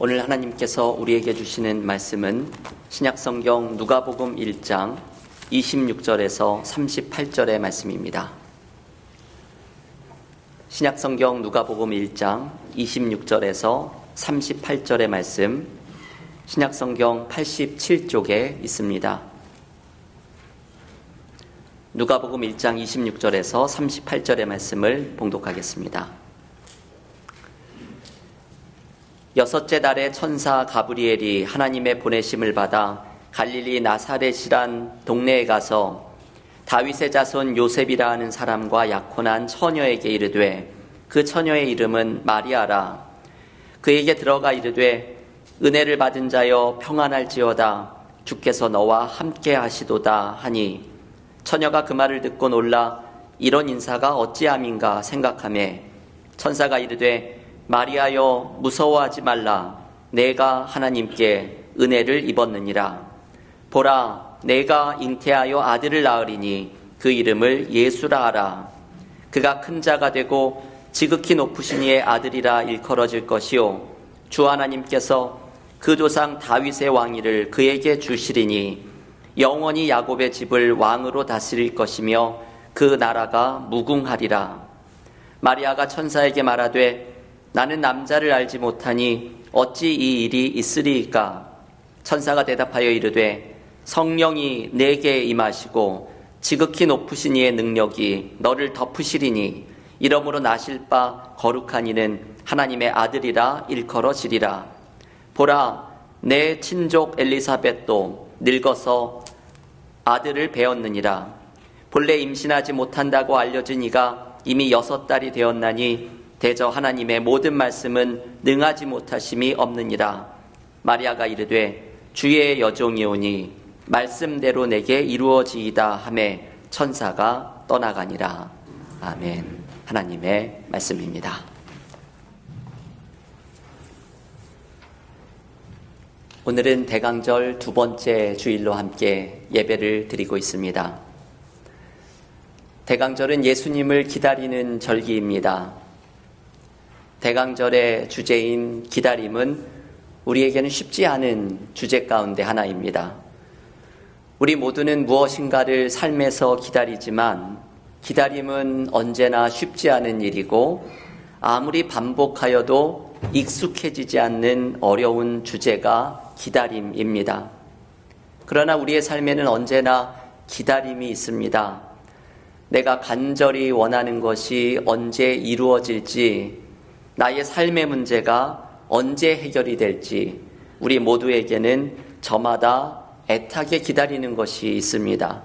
오늘 하나님께서 우리에게 주시는 말씀은 신약성경 누가복음 1장 26절에서 38절의 말씀입니다. 신약성경 누가복음 1장 26절에서 38절의 말씀, 신약성경 87쪽에 있습니다. 누가복음 1장 26절에서 38절의 말씀을 봉독하겠습니다. 여섯째 달에 천사 가브리엘이 하나님의 보내심을 받아 갈릴리 나사렛이란 동네에 가서 다윗의 자손 요셉이라 하는 사람과 약혼한 처녀에게 이르되, 그 처녀의 이름은 마리아라. 그에게 들어가 이르되, 은혜를 받은 자여 평안할지어다. 주께서 너와 함께 하시도다 하니, 처녀가 그 말을 듣고 놀라 이런 인사가 어찌함인가 생각하매, 천사가 이르되, 마리아여 무서워하지 말라. 내가 하나님께 은혜를 입었느니라. 보라, 내가 잉태하여 아들을 낳으리니 그 이름을 예수라 하라. 그가 큰 자가 되고 지극히 높으신 이의 아들이라 일컬어질 것이요, 주 하나님께서 그 조상 다윗의 왕위를 그에게 주시리니 영원히 야곱의 집을 왕으로 다스릴 것이며 그 나라가 무궁하리라. 마리아가 천사에게 말하되, 나는 남자를 알지 못하니 어찌 이 일이 있으리이까? 천사가 대답하여 이르되, 성령이 내게 임하시고 지극히 높으신 이의 능력이 너를 덮으시리니 이러므로 나실 바 거룩한 이는 하나님의 아들이라 일컬어지리라. 보라, 내 친족 엘리사벳도 늙어서 아들을 배었느니라. 본래 임신하지 못한다고 알려진 이가 이미 6달이 되었나니 대저 하나님의 모든 말씀은 능하지 못하심이 없느니라. 마리아가 이르되, 주의 여종이오니 말씀대로 내게 이루어지이다 하매 천사가 떠나가니라. 아멘. 하나님의 말씀입니다. 오늘은 대강절 두 번째 주일로 함께 예배를 드리고 있습니다. 대강절은 예수님을 기다리는 절기입니다. 대강절의 주제인 기다림은 우리에게는 쉽지 않은 주제 가운데 하나입니다. 우리 모두는 무엇인가를 삶에서 기다리지만 기다림은 언제나 쉽지 않은 일이고 아무리 반복하여도 익숙해지지 않는 어려운 주제가 기다림입니다. 그러나 우리의 삶에는 언제나 기다림이 있습니다. 내가 간절히 원하는 것이 언제 이루어질지, 나의 삶의 문제가 언제 해결이 될지 우리 모두에게는 저마다 애타게 기다리는 것이 있습니다.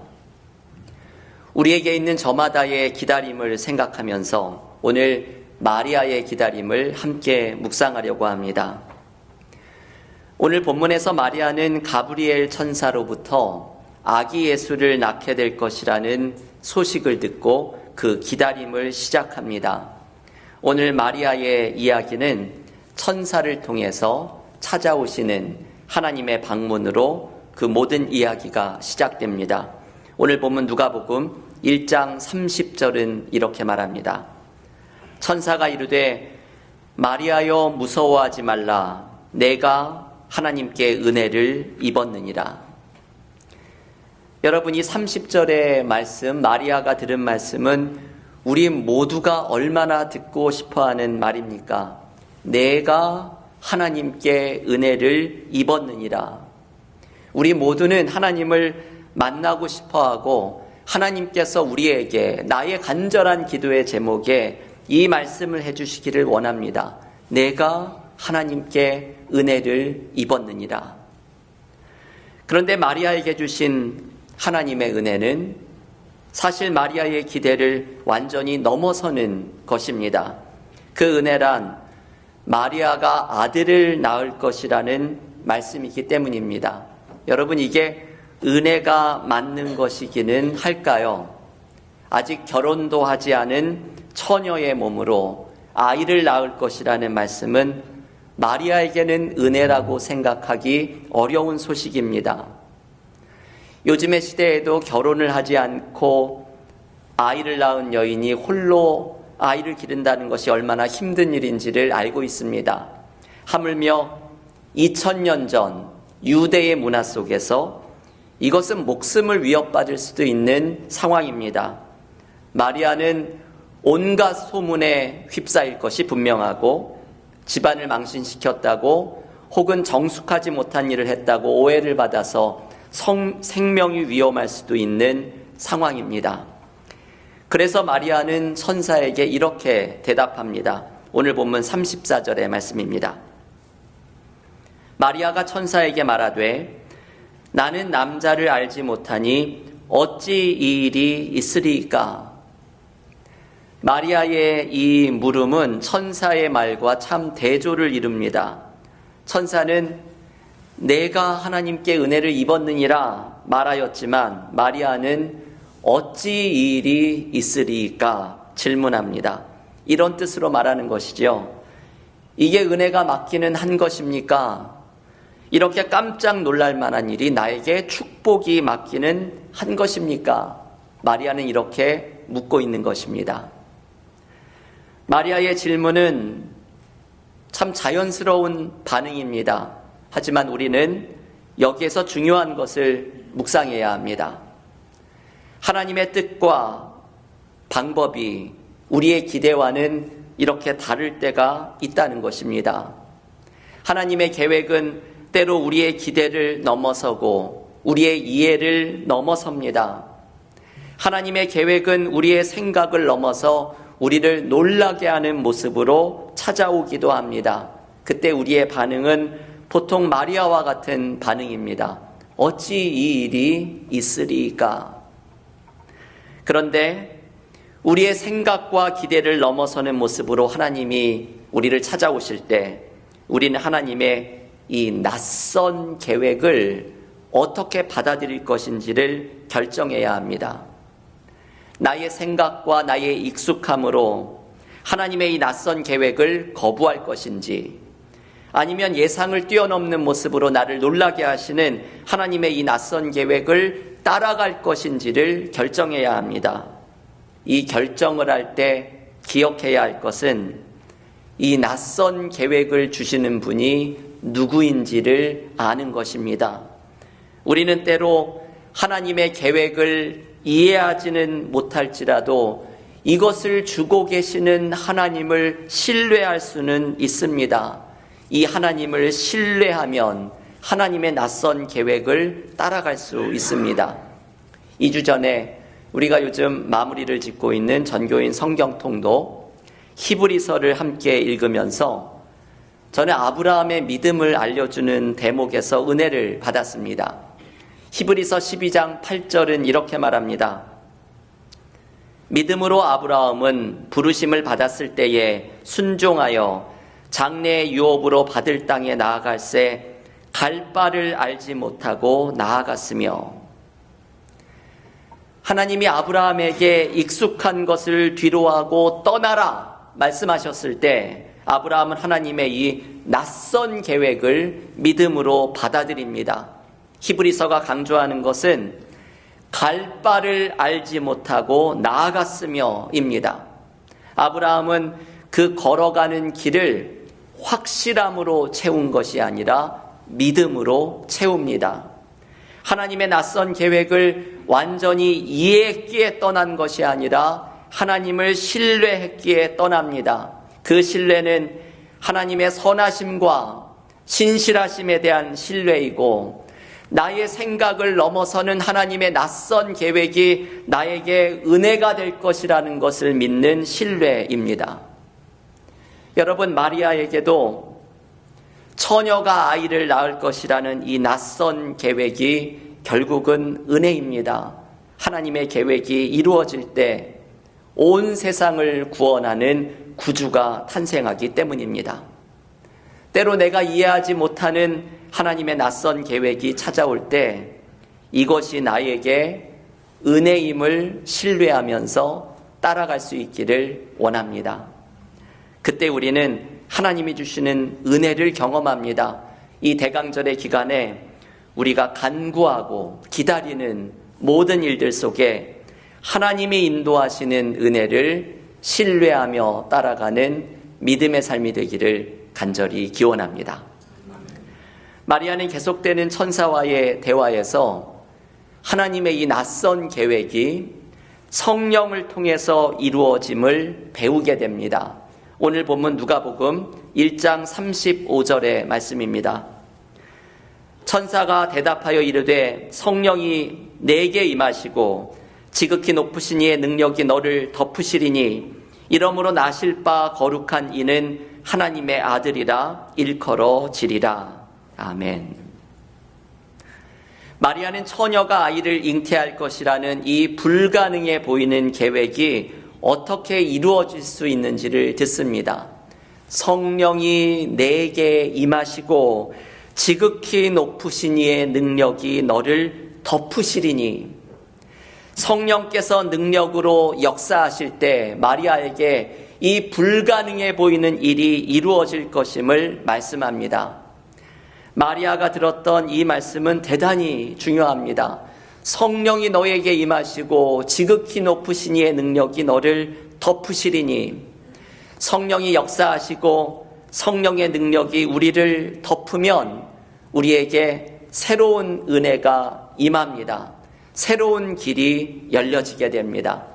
우리에게 있는 저마다의 기다림을 생각하면서 오늘 마리아의 기다림을 함께 묵상하려고 합니다. 오늘 본문에서 마리아는 가브리엘 천사로부터 아기 예수를 낳게 될 것이라는 소식을 듣고 그 기다림을 시작합니다. 오늘 마리아의 이야기는 천사를 통해서 찾아오시는 하나님의 방문으로 그 모든 이야기가 시작됩니다. 오늘 본문 누가복음 1장 30절은 이렇게 말합니다. 천사가 이르되, 마리아여 무서워하지 말라. 내가 하나님께 은혜를 입었느니라. 여러분, 이 30절의 말씀, 마리아가 들은 말씀은 우리 모두가 얼마나 듣고 싶어하는 말입니까? 내가 하나님께 은혜를 입었느니라. 우리 모두는 하나님을 만나고 싶어하고 하나님께서 우리에게 나의 간절한 기도의 제목에 이 말씀을 해주시기를 원합니다. 내가 하나님께 은혜를 입었느니라. 그런데 마리아에게 주신 하나님의 은혜는 사실 마리아의 기대를 완전히 넘어서는 것입니다. 그 은혜란 마리아가 아들을 낳을 것이라는 말씀이기 때문입니다. 여러분, 이게 은혜가 맞는 것이기는 할까요? 아직 결혼도 하지 않은 처녀의 몸으로 아이를 낳을 것이라는 말씀은 마리아에게는 은혜라고 생각하기 어려운 소식입니다. 요즘의 시대에도 결혼을 하지 않고 아이를 낳은 여인이 홀로 아이를 기른다는 것이 얼마나 힘든 일인지를 알고 있습니다. 하물며 2000년 전 유대의 문화 속에서 이것은 목숨을 위협받을 수도 있는 상황입니다. 마리아는 온갖 소문에 휩싸일 것이 분명하고 집안을 망신시켰다고 혹은 정숙하지 못한 일을 했다고 오해를 받아서 생명이 위험할 수도 있는 상황입니다. 그래서 마리아는 천사에게 이렇게 대답합니다. 오늘 본문 34절의 말씀입니다. 마리아가 천사에게 말하되 나는 남자를 알지 못하니 어찌 이 일이 있으리이까? 마리아의 이 물음은 천사의 말과 참 대조를 이룹니다. 천사는 내가 하나님께 은혜를 입었느니라 말하였지만 마리아는 어찌 이 일이 있으리이까 질문합니다. 이런 뜻으로 말하는 것이죠. 이게 은혜가 맡기는 한 것입니까? 이렇게 깜짝 놀랄 만한 일이 나에게 축복이 맡기는 한 것입니까? 마리아는 이렇게 묻고 있는 것입니다. 마리아의 질문은 참 자연스러운 반응입니다. 하지만 우리는 여기에서 중요한 것을 묵상해야 합니다. 하나님의 뜻과 방법이 우리의 기대와는 이렇게 다를 때가 있다는 것입니다. 하나님의 계획은 때로 우리의 기대를 넘어서고 우리의 이해를 넘어섭니다. 하나님의 계획은 우리의 생각을 넘어서 우리를 놀라게 하는 모습으로 찾아오기도 합니다. 그때 우리의 반응은 보통 마리아와 같은 반응입니다. 어찌 이 일이 있으리까? 그런데 우리의 생각과 기대를 넘어서는 모습으로 하나님이 우리를 찾아오실 때 우리는 하나님의 이 낯선 계획을 어떻게 받아들일 것인지를 결정해야 합니다. 나의 생각과 나의 익숙함으로 하나님의 이 낯선 계획을 거부할 것인지 아니면 예상을 뛰어넘는 모습으로 나를 놀라게 하시는 하나님의 이 낯선 계획을 따라갈 것인지를 결정해야 합니다. 이 결정을 할 때 기억해야 할 것은 이 낯선 계획을 주시는 분이 누구인지를 아는 것입니다. 우리는 때로 하나님의 계획을 이해하지는 못할지라도 이것을 주고 계시는 하나님을 신뢰할 수는 있습니다. 이 하나님을 신뢰하면 하나님의 낯선 계획을 따라갈 수 있습니다. 2주 전에 우리가 요즘 마무리를 짓고 있는 전교인 성경통도 히브리서를 함께 읽으면서 저는 아브라함의 믿음을 알려주는 대목에서 은혜를 받았습니다. 히브리서 12장 8절은 이렇게 말합니다. 믿음으로 아브라함은 부르심을 받았을 때에 순종하여 장래의 유업으로 받을 땅에 나아갈새 갈 바를 알지 못하고 나아갔으며 하나님이 아브라함에게 익숙한 것을 뒤로하고 떠나라 말씀하셨을 때 아브라함은 하나님의 이 낯선 계획을 믿음으로 받아들입니다. 히브리서가 강조하는 것은 갈 바를 알지 못하고 나아갔으며입니다. 아브라함은 그 걸어가는 길을 확실함으로 채운 것이 아니라 믿음으로 채웁니다. 하나님의 낯선 계획을 완전히 이해했기에 떠난 것이 아니라 하나님을 신뢰했기에 떠납니다. 그 신뢰는 하나님의 선하심과 신실하심에 대한 신뢰이고 나의 생각을 넘어서는 하나님의 낯선 계획이 나에게 은혜가 될 것이라는 것을 믿는 신뢰입니다. 여러분, 마리아에게도 처녀가 아이를 낳을 것이라는 이 낯선 계획이 결국은 은혜입니다. 하나님의 계획이 이루어질 때 온 세상을 구원하는 구주가 탄생하기 때문입니다. 때로 내가 이해하지 못하는 하나님의 낯선 계획이 찾아올 때 이것이 나에게 은혜임을 신뢰하면서 따라갈 수 있기를 원합니다. 그때 우리는 하나님이 주시는 은혜를 경험합니다. 이 대강절의 기간에 우리가 간구하고 기다리는 모든 일들 속에 하나님이 인도하시는 은혜를 신뢰하며 따라가는 믿음의 삶이 되기를 간절히 기원합니다. 마리아는 계속되는 천사와의 대화에서 하나님의 이 낯선 계획이 성령을 통해서 이루어짐을 배우게 됩니다. 오늘 본문 누가복음 1장 35절의 말씀입니다. 천사가 대답하여 이르되 성령이 내게 임하시고 지극히 높으신 이의 능력이 너를 덮으시리니 이러므로 나실 바 거룩한 이는 하나님의 아들이라 일컬어지리라. 아멘. 마리아는 처녀가 아이를 잉태할 것이라는 이 불가능해 보이는 계획이 어떻게 이루어질 수 있는지를 듣습니다. 성령이 내게 임하시고 지극히 높으신 이의 능력이 너를 덮으시리니, 성령께서 능력으로 역사하실 때 마리아에게 이 불가능해 보이는 일이 이루어질 것임을 말씀합니다. 마리아가 들었던 이 말씀은 대단히 중요합니다. 성령이 너에게 임하시고 지극히 높으신 이의 능력이 너를 덮으시리니, 성령이 역사하시고 성령의 능력이 우리를 덮으면 우리에게 새로운 은혜가 임합니다. 새로운 길이 열려지게 됩니다.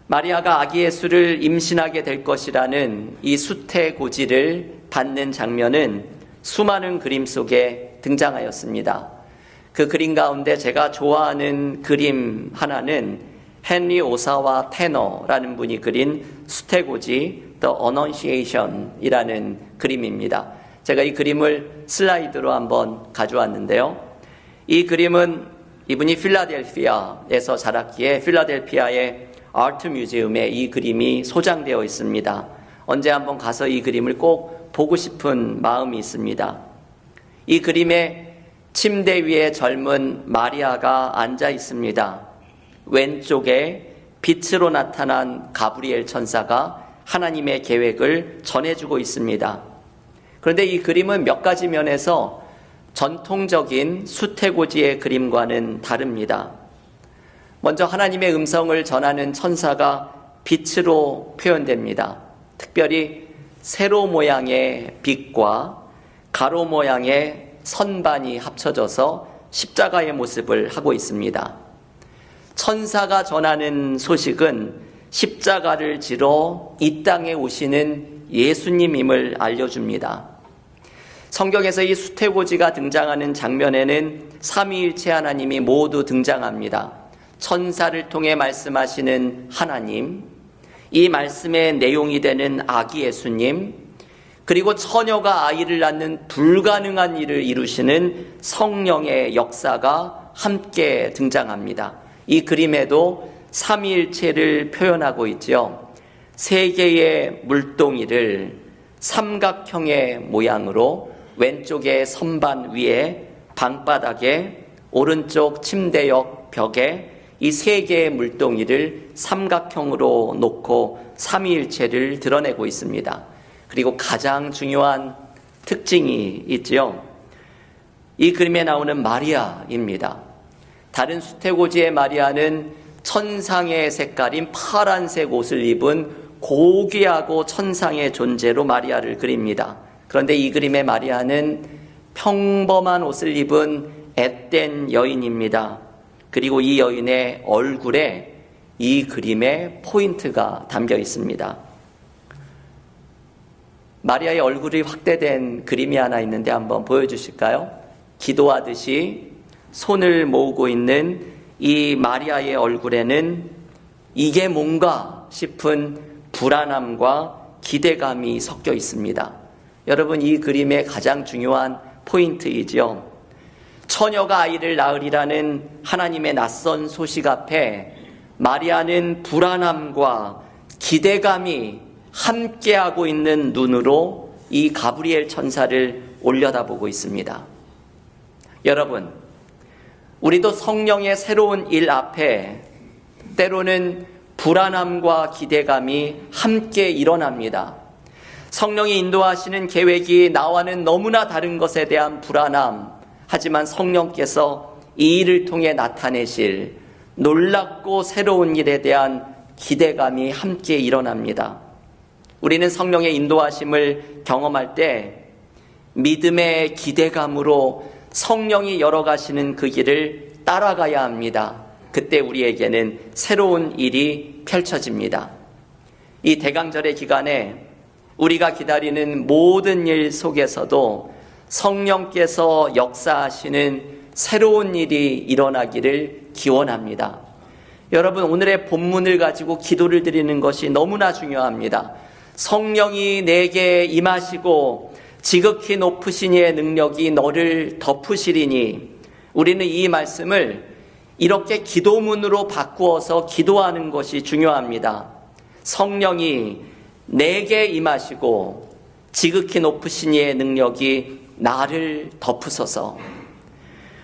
마리아가 아기 예수를 임신하게 될 것이라는 이 수태고지를 받는 장면은 수많은 그림 속에 등장하였습니다. 그 그림 가운데 제가 좋아하는 그림 하나는 헨리 오사와 테너라는 분이 그린 수태고지 The Annunciation이라는 그림입니다. 제가 이 그림을 슬라이드로 한번 가져왔는데요. 이 그림은 이분이 필라델피아에서 자랐기에 필라델피아의 아트 뮤지엄에 이 그림이 소장되어 있습니다. 언제 한번 가서 이 그림을 꼭 보고 싶은 마음이 있습니다. 이 그림에 침대 위에 젊은 마리아가 앉아 있습니다. 왼쪽에 빛으로 나타난 가브리엘 천사가 하나님의 계획을 전해주고 있습니다. 그런데 이 그림은 몇 가지 면에서 전통적인 수태고지의 그림과는 다릅니다. 먼저 하나님의 음성을 전하는 천사가 빛으로 표현됩니다. 특별히 세로 모양의 빛과 가로 모양의 선반이 합쳐져서 십자가의 모습을 하고 있습니다. 천사가 전하는 소식은 십자가를 지러 이 땅에 오시는 예수님임을 알려줍니다. 성경에서 이 수태고지가 등장하는 장면에는 삼위일체 하나님이 모두 등장합니다. 천사를 통해 말씀하시는 하나님, 이 말씀의 내용이 되는 아기 예수님, 그리고 처녀가 아이를 낳는 불가능한 일을 이루시는 성령의 역사가 함께 등장합니다. 이 그림에도 삼위일체를 표현하고 있죠. 세 개의 물동이를 삼각형의 모양으로 왼쪽의 선반 위에 방바닥에 오른쪽 침대역 벽에 이 세 개의 물동이를 삼각형으로 놓고 삼위일체를 드러내고 있습니다. 그리고 가장 중요한 특징이 있죠. 이 그림에 나오는 마리아입니다. 다른 수태고지의 마리아는 천상의 색깔인 파란색 옷을 입은 고귀하고 천상의 존재로 마리아를 그립니다. 그런데 이 그림의 마리아는 평범한 옷을 입은 앳된 여인입니다. 그리고 이 여인의 얼굴에 이 그림의 포인트가 담겨 있습니다. 마리아의 얼굴이 확대된 그림이 하나 있는데 한번 보여주실까요? 기도하듯이 손을 모으고 있는 이 마리아의 얼굴에는 이게 뭔가 싶은 불안함과 기대감이 섞여 있습니다. 여러분, 이 그림의 가장 중요한 포인트이지요. 처녀가 아이를 낳으리라는 하나님의 낯선 소식 앞에 마리아는 불안함과 기대감이 함께하고 있는 눈으로 이 가브리엘 천사를 올려다보고 있습니다. 여러분, 우리도 성령의 새로운 일 앞에 때로는 불안함과 기대감이 함께 일어납니다. 성령이 인도하시는 계획이 나와는 너무나 다른 것에 대한 불안함, 하지만 성령께서 이 일을 통해 나타내실 놀랍고 새로운 일에 대한 기대감이 함께 일어납니다. 우리는 성령의 인도하심을 경험할 때 믿음의 기대감으로 성령이 열어가시는 그 길을 따라가야 합니다. 그때 우리에게는 새로운 일이 펼쳐집니다. 이 대강절의 기간에 우리가 기다리는 모든 일 속에서도 성령께서 역사하시는 새로운 일이 일어나기를 기원합니다. 여러분, 오늘의 본문을 가지고 기도를 드리는 것이 너무나 중요합니다. 성령이 내게 임하시고 지극히 높으신 이의 능력이 너를 덮으시리니, 우리는 이 말씀을 이렇게 기도문으로 바꾸어서 기도하는 것이 중요합니다. 성령이 내게 임하시고 지극히 높으신 이의 능력이 나를 덮으소서.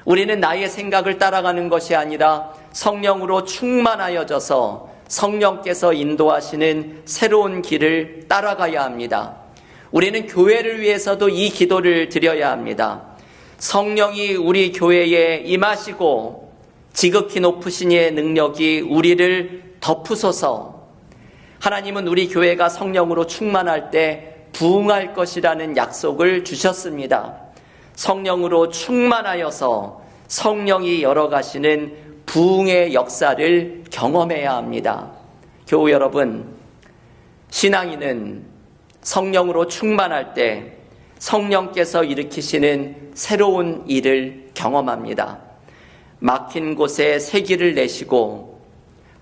우리는 나의 생각을 따라가는 것이 아니라 성령으로 충만하여져서 성령께서 인도하시는 새로운 길을 따라가야 합니다. 우리는 교회를 위해서도 이 기도를 드려야 합니다. 성령이 우리 교회에 임하시고 지극히 높으신 이의 능력이 우리를 덮으소서. 하나님은 우리 교회가 성령으로 충만할 때 부흥할 것이라는 약속을 주셨습니다. 성령으로 충만하여서 성령이 열어가시는 부흥의 역사를 경험해야 합니다. 교우 여러분, 신앙인은 성령으로 충만할 때 성령께서 일으키시는 새로운 일을 경험합니다. 막힌 곳에 쇠기를 내시고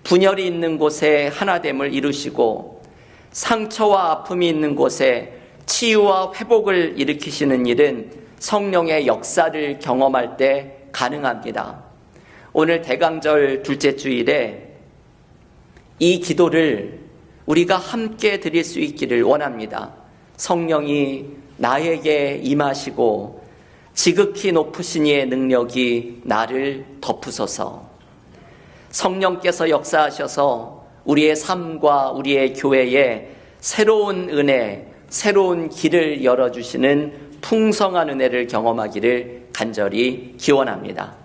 분열이 있는 곳에 하나됨을 이루시고 상처와 아픔이 있는 곳에 치유와 회복을 일으키시는 일은 성령의 역사를 경험할 때 가능합니다. 오늘 대강절 둘째 주일에 이 기도를 우리가 함께 드릴 수 있기를 원합니다. 성령이 나에게 임하시고 지극히 높으신 이의 능력이 나를 덮으소서. 성령께서 역사하셔서 우리의 삶과 우리의 교회에 새로운 은혜, 새로운 길을 열어주시는 풍성한 은혜를 경험하기를 간절히 기원합니다.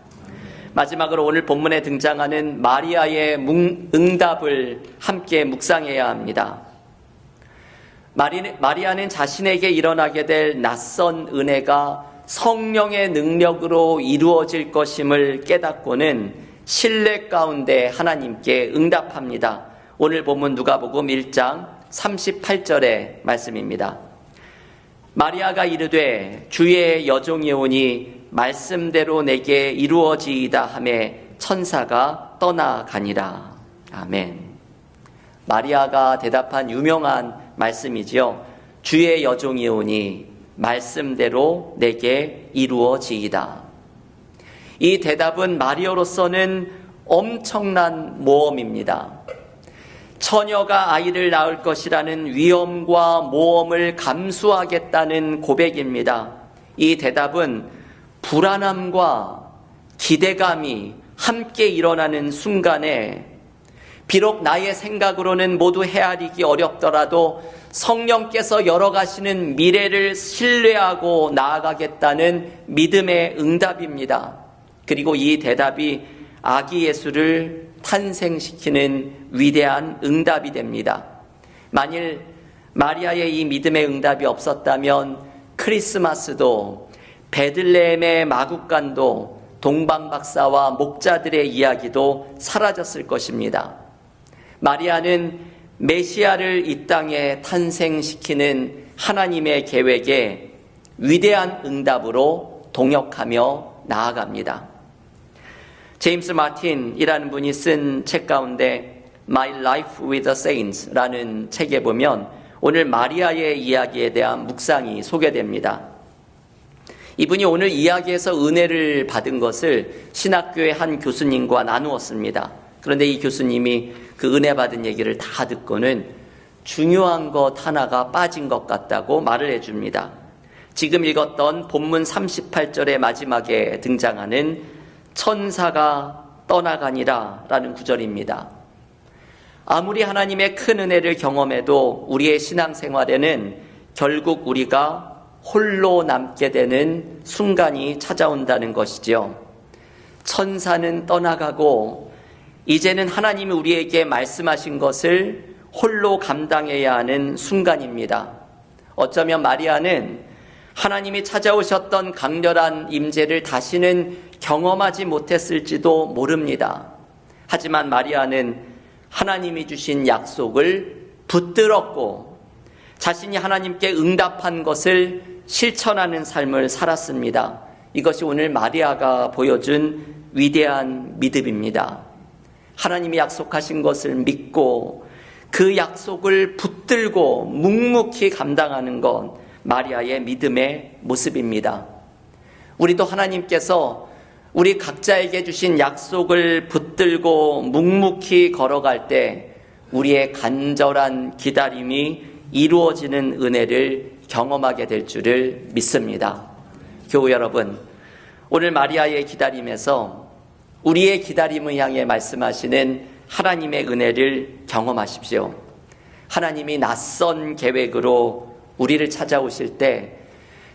마지막으로 오늘 본문에 등장하는 마리아의 응답을 함께 묵상해야 합니다. 마리아는 자신에게 일어나게 될 낯선 은혜가 성령의 능력으로 이루어질 것임을 깨닫고는 신뢰 가운데 하나님께 응답합니다. 오늘 본문 누가복음 1장 38절의 말씀입니다. 마리아가 이르되 주의 여종이 오니 말씀대로 내게 이루어지이다 하매 천사가 떠나가니라. 아멘. 마리아가 대답한 유명한 말씀이지요. 주의 여종이 오니 말씀대로 내게 이루어지이다. 이 대답은 마리아로서는 엄청난 모험입니다. 처녀가 아이를 낳을 것이라는 위험과 모험을 감수하겠다는 고백입니다. 이 대답은 불안함과 기대감이 함께 일어나는 순간에 비록 나의 생각으로는 모두 헤아리기 어렵더라도 성령께서 열어가시는 미래를 신뢰하고 나아가겠다는 믿음의 응답입니다. 그리고 이 대답이 아기 예수를 탄생시키는 위대한 응답이 됩니다. 만일 마리아의 이 믿음의 응답이 없었다면 크리스마스도 베들레헴의 마국간도 동방박사와 목자들의 이야기도 사라졌을 것입니다. 마리아는 메시아를 이 땅에 탄생시키는 하나님의 계획에 위대한 응답으로 동역하며 나아갑니다. 제임스 마틴이라는 분이 쓴 책 가운데 My Life with the Saints라는 책에 보면 오늘 마리아의 이야기에 대한 묵상이 소개됩니다. 이분이 오늘 이야기에서 은혜를 받은 것을 신학교의 한 교수님과 나누었습니다. 그런데 이 교수님이 그 은혜 받은 얘기를 다 듣고는 중요한 것 하나가 빠진 것 같다고 말을 해줍니다. 지금 읽었던 본문 38절의 마지막에 등장하는 천사가 떠나가니라 라는 구절입니다. 아무리 하나님의 큰 은혜를 경험해도 우리의 신앙생활에는 결국 우리가 홀로 남게 되는 순간이 찾아온다는 것이죠. 천사는 떠나가고 이제는 하나님이 우리에게 말씀하신 것을 홀로 감당해야 하는 순간입니다. 어쩌면 마리아는 하나님이 찾아오셨던 강렬한 임재를 다시는 경험하지 못했을지도 모릅니다. 하지만 마리아는 하나님이 주신 약속을 붙들었고 자신이 하나님께 응답한 것을 실천하는 삶을 살았습니다. 이것이 오늘 마리아가 보여준 위대한 믿음입니다. 하나님이 약속하신 것을 믿고 그 약속을 붙들고 묵묵히 감당하는 것, 마리아의 믿음의 모습입니다. 우리도 하나님께서 우리 각자에게 주신 약속을 붙들고 묵묵히 걸어갈 때 우리의 간절한 기다림이 이루어지는 은혜를 경험하게 될 줄을 믿습니다. 교우 여러분, 오늘 마리아의 기다림에서 우리의 기다림을 향해 말씀하시는 하나님의 은혜를 경험하십시오. 하나님이 낯선 계획으로 우리를 찾아오실 때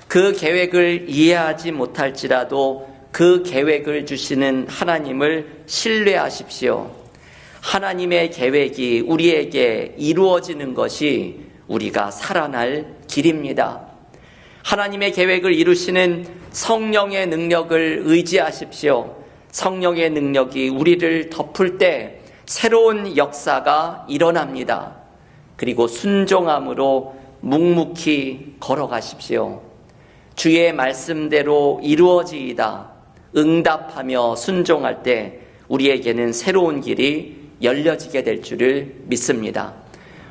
그 계획을 이해하지 못할지라도 그 계획을 주시는 하나님을 신뢰하십시오. 하나님의 계획이 우리에게 이루어지는 것이 우리가 살아날 길입니다. 하나님의 계획을 이루시는 성령의 능력을 의지하십시오. 성령의 능력이 우리를 덮을 때 새로운 역사가 일어납니다. 그리고 순종함으로 묵묵히 걸어가십시오. 주의 말씀대로 이루어지이다. 응답하며 순종할 때 우리에게는 새로운 길이 열려지게 될 줄을 믿습니다.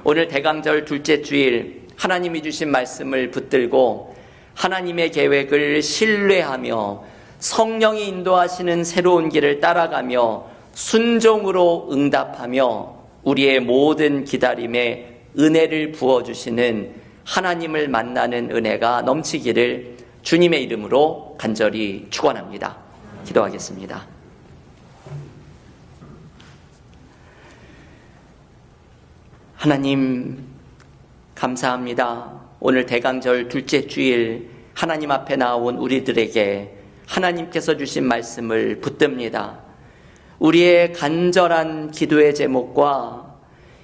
오늘 대강절 둘째 주일 하나님이 주신 말씀을 붙들고 하나님의 계획을 신뢰하며 성령이 인도하시는 새로운 길을 따라가며 순종으로 응답하며 우리의 모든 기다림에 은혜를 부어주시는 하나님을 만나는 은혜가 넘치기를 주님의 이름으로 간절히 축원합니다. 기도하겠습니다. 하나님 감사합니다. 오늘 대강절 둘째 주일 하나님 앞에 나온 우리들에게 하나님께서 주신 말씀을 붙듭니다. 우리의 간절한 기도의 제목과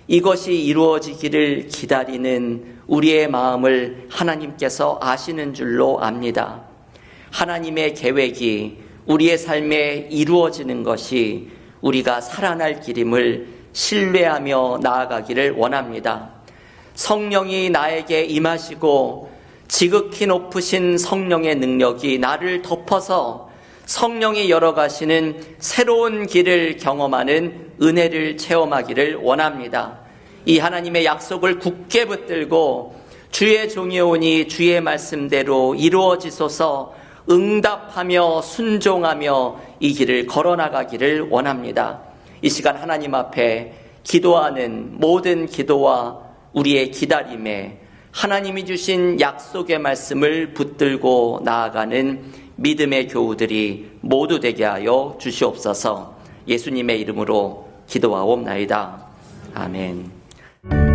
이것이 이루어지기를 기다리는 우리의 마음을 하나님께서 아시는 줄로 압니다. 하나님의 계획이 우리의 삶에 이루어지는 것이 우리가 살아날 길임을 신뢰하며 나아가기를 원합니다. 성령이 나에게 임하시고 지극히 높으신 성령의 능력이 나를 덮어서 성령이 열어가시는 새로운 길을 경험하는 은혜를 체험하기를 원합니다. 이 하나님의 약속을 굳게 붙들고 주의 종이오니 주의 말씀대로 이루어지소서 응답하며 순종하며 이 길을 걸어나가기를 원합니다. 이 시간 하나님 앞에 기도하는 모든 기도와 우리의 기다림에 하나님이 주신 약속의 말씀을 붙들고 나아가는 믿음의 교우들이 모두 되게 하여 주시옵소서. 예수님의 이름으로 기도하옵나이다. 아멘.